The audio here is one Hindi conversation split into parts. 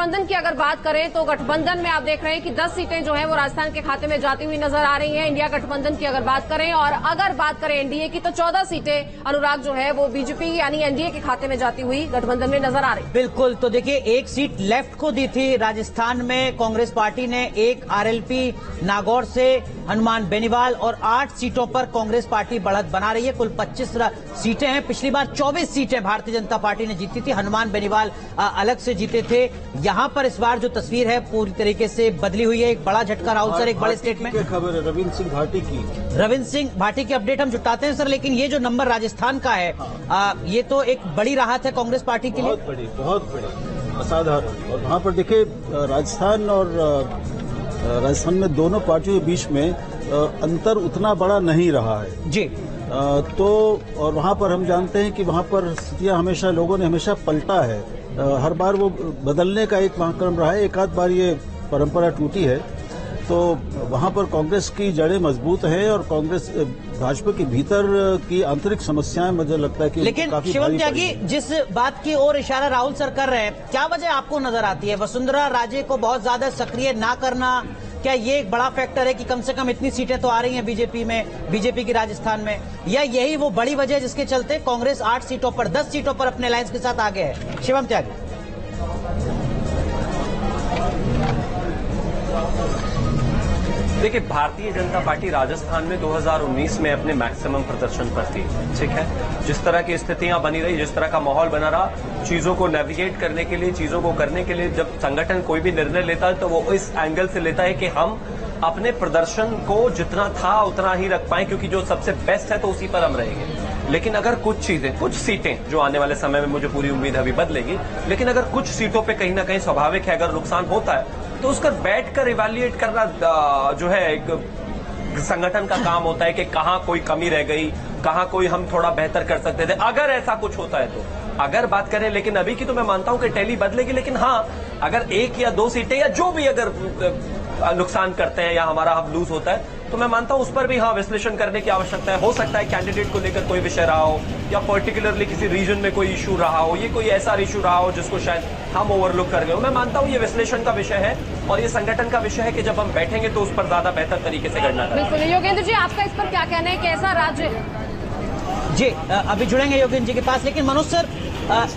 गठबंधन की अगर बात करें तो गठबंधन में आप देख रहे हैं कि 10 सीटें जो है वो राजस्थान के खाते में जाती हुई नजर आ रही हैं। इंडिया गठबंधन की अगर बात करें और अगर बात करें एनडीए की तो 14 सीटें अनुराग जो है वो बीजेपी यानी एनडीए के खाते में जाती हुई गठबंधन में नजर आ रही। बिल्कुल, तो देखिए एक सीट लेफ्ट को दी थी राजस्थान में कांग्रेस पार्टी ने, एक आरएलपी नागौर से हनुमान बेनीवाल, और 8 सीटों पर कांग्रेस पार्टी बढ़त बना रही है। कुल 25 सीटें हैं। पिछली बार 24 सीटें भारतीय जनता पार्टी ने जीती थी, हनुमान बेनीवाल अलग से जीते थे। यहां पर इस बार जो तस्वीर है पूरी तरीके से बदली हुई है। एक बड़ा झटका राहुल सर, एक बड़े स्टेट में खबर है रविंद्र सिंह भाटी की अपडेट हम जुटाते हैं सर, लेकिन ये जो नंबर राजस्थान का है ये तो एक बड़ी राहत है कांग्रेस पार्टी के लिए। बहुत बड़ी असाधारण। और वहाँ पर देखिए राजस्थान में दोनों पार्टियों के बीच में अंतर उतना बड़ा नहीं रहा है जी। तो और वहाँ पर हम जानते हैं कि वहाँ पर स्थितियाँ हमेशा लोगों ने हमेशा पलटा है। हर बार वो बदलने का एक क्रम रहा है। एक आध बार ये परंपरा टूटी है। तो वहाँ पर कांग्रेस की जड़ें मजबूत हैं और कांग्रेस भाजपा के भीतर की आंतरिक समस्याएं मुझे लगता है कि लेकिन शिवम त्यागी जिस बात की ओर इशारा राहुल सर कर रहे हैं, क्या वजह आपको नजर आती है? वसुंधरा राजे को बहुत ज्यादा सक्रिय ना करना, क्या ये एक बड़ा फैक्टर है कि कम से कम इतनी सीटें तो आ रही हैं बीजेपी की राजस्थान में, या यही वो बड़ी वजह है जिसके चलते कांग्रेस 8 सीटों पर 10 सीटों पर अपने अलायंस के साथ आगे है? शिवम त्यागी। देखिए, भारतीय जनता पार्टी राजस्थान में 2019 में अपने मैक्सिमम प्रदर्शन पर थी, ठीक है। जिस तरह की स्थितियां बनी रही, जिस तरह का माहौल बना रहा, चीजों को नेविगेट करने के लिए, चीजों को करने के लिए जब संगठन कोई भी निर्णय लेता है तो वो इस एंगल से लेता है कि हम अपने प्रदर्शन को जितना था उतना ही रख पाए, क्योंकि जो सबसे बेस्ट है तो उसी पर हम रहेंगे। लेकिन अगर कुछ सीटें जो आने वाले समय में मुझे पूरी उम्मीद है अभी बदलेगी, लेकिन अगर कुछ सीटों पे कहीं ना कहीं स्वाभाविक है अगर नुकसान होता है तो उसका बैठकर इवैल्यूएट करना जो है एक संगठन का काम होता है कि कहां कोई कमी रह गई, कहां कोई हम थोड़ा बेहतर कर सकते थे, अगर ऐसा कुछ होता है तो अगर बात करें। लेकिन अभी की तो मैं मानता हूं कि टैली बदलेगी, लेकिन हाँ अगर 1 या 2 सीटें या जो भी अगर नुकसान करते हैं या हमारा हम लूज होता है तो मैं मानता हूं उस पर भी हाँ विश्लेषण करने की आवश्यकता है। हो सकता है कैंडिडेट को लेकर कोई विषय रहा हो या पर्टिकुलरली किसी रीजन में कोई इशू रहा हो, ये कोई ऐसा इशू रहा हो जिसको शायद हम ओवरलुक कर गए हो। मैं मानता हूं ये विश्लेषण का विषय है और ये संगठन का विषय है कि जब हम बैठेंगे तो उस पर ज्यादा बेहतर तरीके से गणना करेंगे। बिल्कुल योगेंद्र जी, आपका इस पर क्या कहना है? कैसा राज्य जी अभी जुड़ेंगे योगेंद्र जी के पास, लेकिन मनोज सर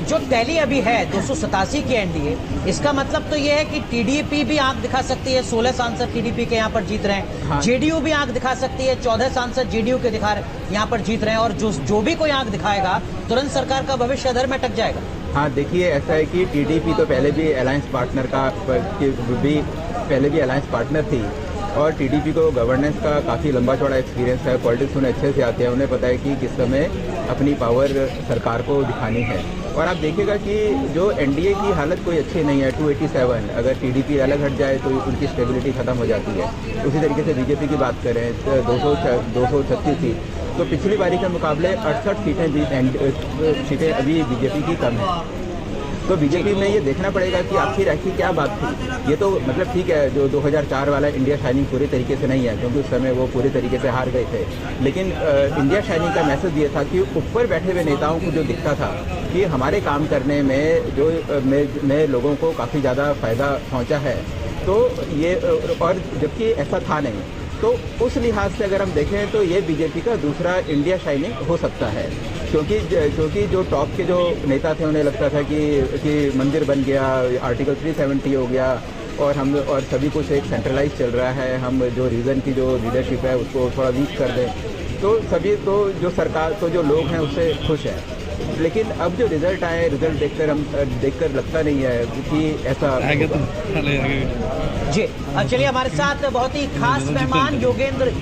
जो टैली अभी है 287 की एनडीए, इसका मतलब तो ये है कि टीडीपी भी आंख दिखा सकती है, 16 सांसद टीडीपी के यहाँ पर जीत रहे हैं। हाँ। जेडीयू भी आंख दिखा सकती है, 14 सांसद जेडीयू के यहाँ पर जीत रहे हैं, और जो भी कोई आंख दिखाएगा तुरंत सरकार का भविष्य अधर में अटक जाएगा। हाँ देखिए, ऐसा है कि टीडीपी तो पहले भी अलायंस पार्टनर थी और टीडीपी को गवर्नेंस का काफ़ी लंबा चौड़ा एक्सपीरियंस है। पॉलिटिक्स उन्हें अच्छे से आते हैं, उन्हें पता है कि किस समय अपनी पावर सरकार को दिखानी है। और आप देखिएगा कि जो एनडीए की हालत कोई अच्छी नहीं है। 287 अगर टीडीपी अलग हट जाए तो उनकी स्टेबिलिटी खत्म हो जाती है। उसी तरीके से बीजेपी की बात करें 236 थी, तो पिछली बारी के मुकाबले 68 सीटें अभी बीजेपी की कम है। तो बीजेपी में ये देखना पड़ेगा कि आखिर ऐसी क्या बात थी। ये तो मतलब ठीक है, जो 2004 वाला इंडिया शाइनिंग पूरी तरीके से नहीं है क्योंकि उस समय वो पूरी तरीके से हार गए थे, लेकिन इंडिया शाइनिंग का मैसेज ये था कि ऊपर बैठे हुए नेताओं को जो दिखता था कि हमारे काम करने में जो में लोगों को काफ़ी ज़्यादा फायदा पहुँचा है, तो ये और जबकि ऐसा था नहीं, तो उस लिहाज से अगर हम देखें तो ये बीजेपी का दूसरा इंडिया शाइनिंग हो सकता है। क्योंकि जो टॉप के जो नेता थे उन्हें लगता था कि मंदिर बन गया, आर्टिकल 370 हो गया और सभी कुछ एक सेंट्रलाइज चल रहा है, हम जो रीजन की जो लीडरशिप है उसको थोड़ा वीक कर दें, तो सभी तो जो सरकार तो जो लोग हैं उससे खुश है। लेकिन अब जो रिजल्ट आए, रिजल्ट देखकर लगता नहीं है कि ऐसा जी। चलिए हमारे साथ बहुत ही खास मेहमान योगेंद्र